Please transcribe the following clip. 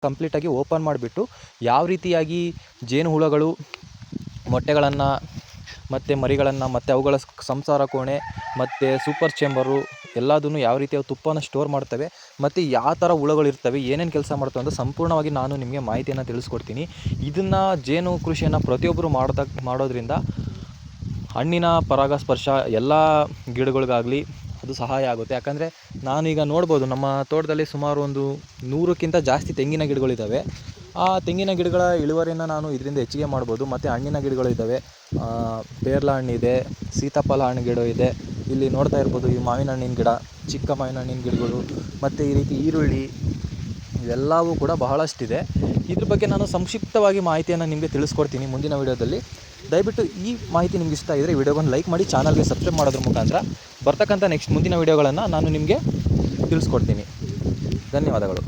ಕಂಪ್ಲೀಟಾಗಿ ಓಪನ್ ಮಾಡಿಬಿಟ್ಟು ಯಾವ ರೀತಿಯಾಗಿ ಜೇನುಹುಳಗಳು ಮೊಟ್ಟೆಗಳನ್ನು ಮತ್ತು ಮರಿಗಳನ್ನು ಮತ್ತು ಅವುಗಳ ಸಂಸಾರ ಕೋಣೆ ಮತ್ತು ಸೂಪರ್ ಚೇಂಬರು ಎಲ್ಲದನ್ನು ಯಾವ ರೀತಿ ಅವು ತುಪ್ಪನ ಸ್ಟೋರ್ ಮಾಡ್ತವೆ ಮತ್ತು ಯಾವ ಥರ ಹುಳಗಳಿರ್ತವೆ, ಏನೇನು ಕೆಲಸ ಮಾಡ್ತವೆ ಅಂತ ಸಂಪೂರ್ಣವಾಗಿ ನಾನು ನಿಮಗೆ ಮಾಹಿತಿಯನ್ನು ತಿಳಿಸ್ಕೊಡ್ತೀನಿ. ಇದನ್ನು ಜೇನು ಕೃಷಿಯನ್ನು ಪ್ರತಿಯೊಬ್ಬರು ಮಾಡೋದ್ರಿಂದ ಹಣ್ಣಿನ ಪರಾಗಸ್ಪರ್ಶ ಎಲ್ಲ ಗಿಡಗಳಿಗಾಗಲಿ ಅದು ಸಹಾಯ ಆಗುತ್ತೆ. ಯಾಕಂದರೆ ನಾನೀಗ ನೋಡ್ಬೋದು ನಮ್ಮ ತೋಟದಲ್ಲಿ ಸುಮಾರು ಒಂದು 100ಕ್ಕಿಂತ ಜಾಸ್ತಿ ತೆಂಗಿನ ಗಿಡಗಳಿದ್ದಾವೆ. ಆ ತೆಂಗಿನ ಗಿಡಗಳ ಇಳುವರಿಯನ್ನು ನಾನು ಇದರಿಂದ ಹೆಚ್ಚಿಗೆ ಮಾಡ್ಬೋದು. ಮತ್ತು ಹಣ್ಣಿನ ಗಿಡಗಳಿದ್ದಾವೆ, ಪೇರ್ಲ ಹಣ್ಣಿದೆ, ಸೀತಾಫಲ ಹಣ್ಣು ಗಿಡ ಇದೆ. ಇಲ್ಲಿ ನೋಡ್ತಾ ಇರ್ಬೋದು ಈ ಮಾವಿನ ಹಣ್ಣಿನ ಗಿಡ, ಚಿಕ್ಕ ಮಾವಿನ ಹಣ್ಣಿನ ಗಿಡಗಳು ಮತ್ತು ಈ ರೀತಿ ಈರುಳ್ಳಿ ಇವೆಲ್ಲವೂ ಕೂಡ ಬಹಳಷ್ಟಿದೆ. ಇದ್ರ ಬಗ್ಗೆ ನಾನು ಸಂಕ್ಷಿಪ್ತವಾಗಿ ಮಾಹಿತಿಯನ್ನು ನಿಮಗೆ ತಿಳಿಸ್ಕೊಡ್ತೀನಿ ಮುಂದಿನ ವೀಡಿಯೋದಲ್ಲಿ. ದಯವಿಟ್ಟು ಈ ಮಾಹಿತಿ ನಿಮ್ಗೆ ಇಷ್ಟ ಆಗಿದರೆ ವಿಡಿಯೋಗೊಂದು ಲೈಕ್ ಮಾಡಿ, ಚಾನಲ್ಗೆ ಸಬ್ಸ್ಕ್ರೈಬ್ ಮಾಡೋದ್ರ ಮುಖಾಂತರ ಬರ್ತಕ್ಕಂಥ ಮುಂದಿನ ವೀಡಿಯೋಗಳನ್ನು ನಾನು ನಿಮಗೆ ತಿಳಿಸ್ಕೊಡ್ತೀನಿ. ಧನ್ಯವಾದಗಳು.